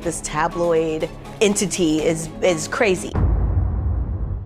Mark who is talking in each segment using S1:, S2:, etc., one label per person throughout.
S1: this tabloid entity is crazy.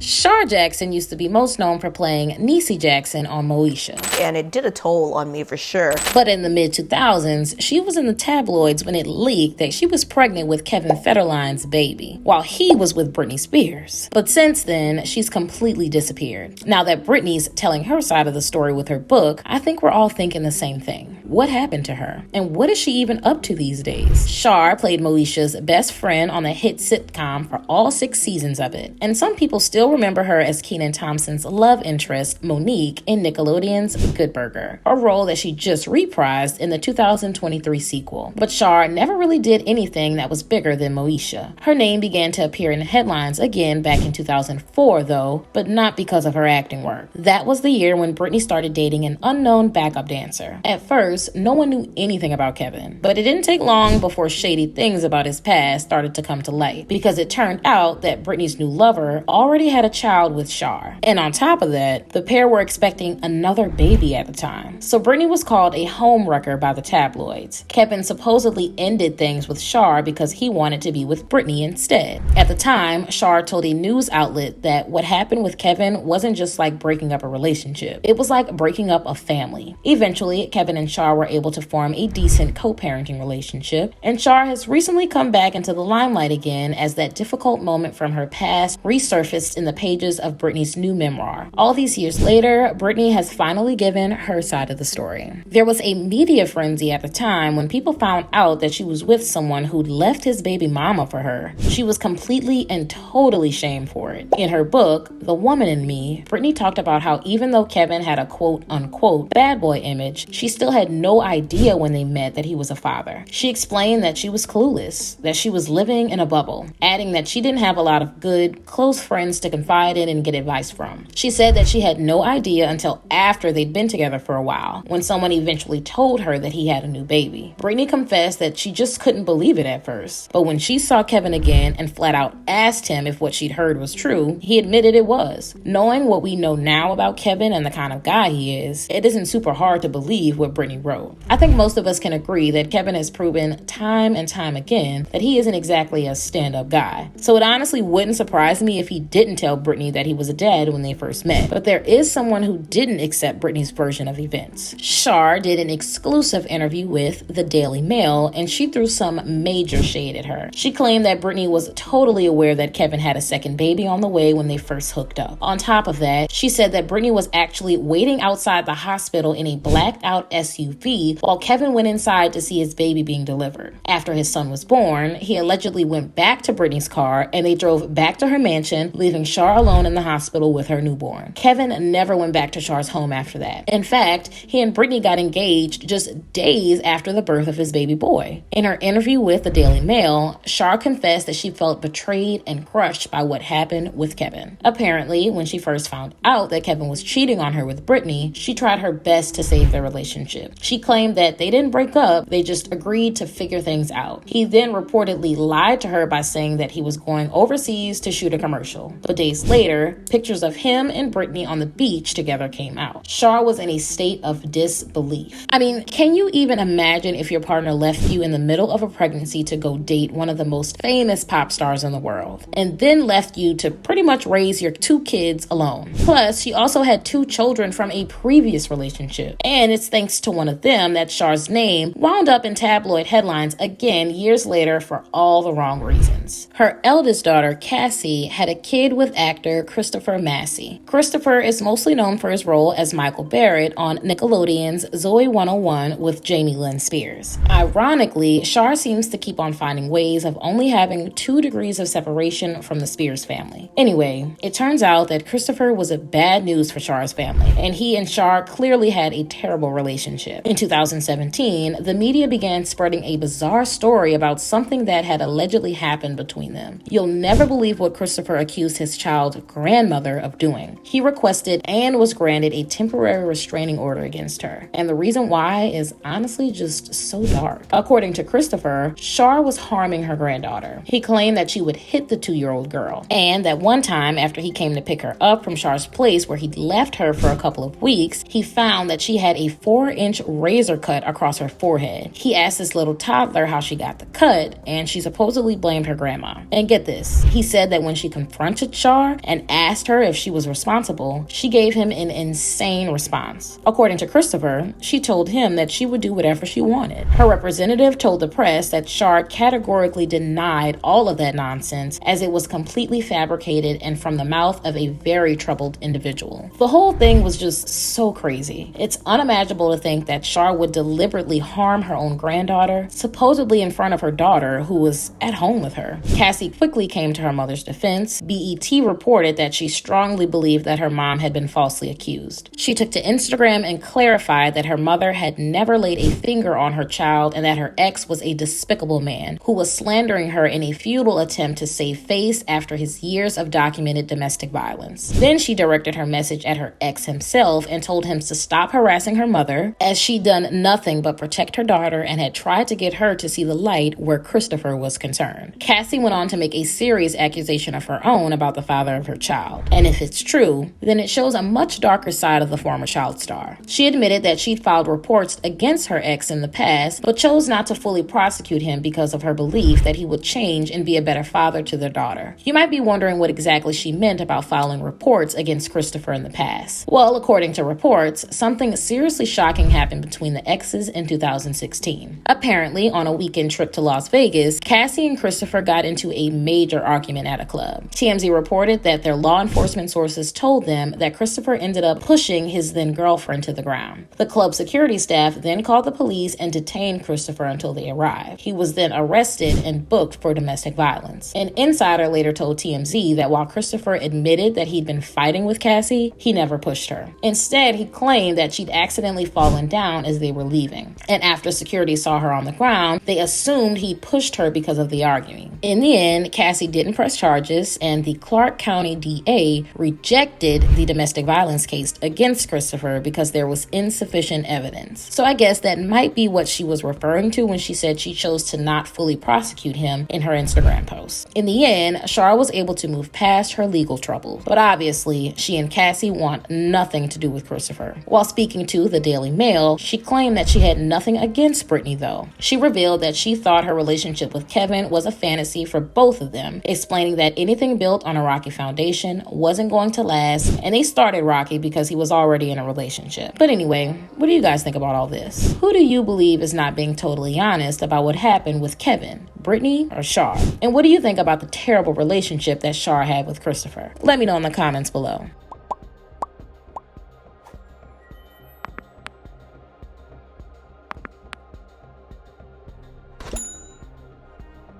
S2: Shar Jackson used to be most known for playing Niecy Jackson on Moesha.
S1: And it did a toll on me for sure.
S2: But in the mid-2000s, she was in the tabloids when it leaked that she was pregnant with Kevin Federline's baby, while he was with Britney Spears. But since then, she's completely disappeared. Now that Britney's telling her side of the story with her book, I think we're all thinking the same thing. What happened to her? And what is she even up to these days? Shar played Moesha's best friend on the hit sitcom for all 6 seasons of it. And some people still remember her as Kenan Thompson's love interest, Monique, in Nickelodeon's Good Burger, a role that she just reprised in the 2023 sequel. But Shar never really did anything that was bigger than Moesha. Her name began to appear in headlines again back in 2004, though, but not because of her acting work. That was the year when Britney started dating an unknown backup dancer. At first, no one knew anything about Kevin, but it didn't take long before shady things about his past started to come to light, because it turned out that Britney's new lover already had a child with Shar. And on top of that, the pair were expecting another baby at the time. So Britney was called a homewrecker by the tabloids. Kevin supposedly ended things with Shar because he wanted to be with Britney instead. At the time, Shar told a news outlet that what happened with Kevin wasn't just like breaking up a relationship. It was like breaking up a family. Eventually, Kevin and Shar were able to form a decent co-parenting relationship, and Shar has recently come back into the limelight again as that difficult moment from her past resurfaced in the pages of Britney's new memoir. All these years later, Britney has finally given her side of the story. There was a media frenzy at the time when people found out that she was with someone who'd left his baby mama for her. She was completely and totally shamed for it. In her book, The Woman in Me, Britney talked about how even though Kevin had a quote-unquote bad boy image, she still had no idea when they met that he was a father. She explained that she was clueless, that she was living in a bubble, adding that she didn't have a lot of good, close friends to confide in and get advice from. She said that she had no idea until after they'd been together for a while, when someone eventually told her that he had a new baby. Britney confessed that she just couldn't believe it at first, but when she saw Kevin again and flat out asked him if what she'd heard was true, he admitted it was. Knowing what we know now about Kevin and the kind of guy he is, it isn't super hard to believe what Britney wrote. I think most of us can agree that Kevin has proven time and time again that he isn't exactly a stand-up guy. So it honestly wouldn't surprise me if he didn't tell Britney that he was dead when they first met. But there is someone who didn't accept Britney's version of events. Shar did an exclusive interview with the Daily Mail, and she threw some major shade at her. She claimed that Britney was totally aware that Kevin had a second baby on the way when they first hooked up. On top of that, she said that Britney was actually waiting outside the hospital in a blacked out SUV while Kevin went inside to see his baby being delivered. After his son was born, he allegedly went back to Britney's car and they drove back to her mansion, leaving Shar alone in the hospital with her newborn. Kevin never went back to Shar's home after that. In fact, he and Britney got engaged just days after the birth of his baby boy. In her interview with the Daily Mail, Shar confessed that she felt betrayed and crushed by what happened with Kevin. Apparently, when she first found out that Kevin was cheating on her with Britney, she tried her best to save their relationship. She claimed that they didn't break up, they just agreed to figure things out. He then reportedly lied to her by saying that he was going overseas to shoot a commercial. But days later, pictures of him and Britney on the beach together came out. Shar was in a state of disbelief. I mean, can you even imagine if your partner left you in the middle of a pregnancy to go date one of the most famous pop stars in the world, and then left you to pretty much raise your 2 kids alone? Plus, she also had 2 children from a previous relationship, and it's thanks to one of them that Shar's name wound up in tabloid headlines again years later for all the wrong reasons. Her eldest daughter, Cassie, had a kid with actor Christopher Massey. Christopher is mostly known for his role as Michael Barrett on Nickelodeon's Zoe 101 with Jamie Lynn Spears. Ironically, Shar seems to keep on finding ways of only having 2 degrees of separation from the Spears family. Anyway, it turns out that Christopher was a bad news for Shar's family, and he and Shar clearly had a terrible relationship. In 2017, the media began spreading a bizarre story about something that had allegedly happened between them. You'll never believe what Christopher accused his child's grandmother of doing. He requested and was granted a temporary restraining order against her. And the reason why is honestly just so dark. According to Christopher, Shar was harming her granddaughter. He claimed that she would hit the 2-year-old girl, and that one time after he came to pick her up from Shar's place where he'd left her for a couple of weeks, he found that she had a 4-inch razor cut across her forehead. He asked this little toddler how she got the cut, and she supposedly blamed her grandma. And get this, he said that when she confronted Shar and asked her if she was responsible, she gave him an insane response. According to Christopher, she told him that she would do whatever she wanted. Her representative told the press that Shar categorically denied all of that nonsense, as it was completely fabricated and from the mouth of a very troubled individual. The whole thing was just so crazy. It's unimaginable to think that Shar would deliberately harm her own granddaughter, supposedly in front of her daughter who was at home with her. Cassie quickly came to her mother's defense. BET reported that she strongly believed that her mom had been falsely accused. She took to Instagram and clarified that her mother had never laid a finger on her child and that her ex was a despicable man who was slandering her in a futile attempt to save face after his years of documented domestic violence. Then she directed her message at her ex himself and told him to stop harassing her mother, as she'd done nothing but protect her daughter and had tried to get her to see the light where Christopher was concerned. Cassie went on to make a serious accusation of her own about the father of her child. And if it's true, then it shows a much darker side of the former child star. She admitted that she'd filed reports against her ex in the past, but chose not to fully prosecute him because of her belief that he would change and be a better father to their daughter. You might be wondering what exactly she meant about filing reports against Christopher in the past. Well, according to reports, something seriously shocking happened between the exes in 2016. Apparently, on a weekend trip to Las Vegas, Cassie and Christopher got into a major argument at a club. TMZ reported that their law enforcement sources told them that Christopher ended up pushing his then girlfriend to the ground. The club security staff then called the police and detained Christopher until they arrived. He was then arrested and booked for domestic violence. An insider later told TMZ that while Christopher admitted that he'd been fighting with Cassie, he never pushed her. Instead, he claimed that she'd accidentally fallen down as they were leaving. And after security saw her on the ground, they assumed he pushed her because of the arguing. In the end, Cassie didn't press charges, and the Clark County DA rejected the domestic violence case against Christopher because there was insufficient evidence. So I guess that might be what she was referring to when she said she chose to not fully prosecute him in her Instagram post. In the end, Shar was able to move past her legal trouble, but obviously, she and Cassie want nothing to do with Christopher. While speaking to the Daily Mail, she claimed that she had nothing against Britney though. She revealed that she thought her relationship with Kevin was a fantasy for both of them, explaining that anything built on a rocky foundation wasn't going to last, and they started rocky because he was already in a relationship. But anyway, what do you guys think about all this? Who do you believe is not being totally honest about what happened with Kevin? Britney or Shar? And what do you think about the terrible relationship that Shar had with Christopher? Let me know in the comments below.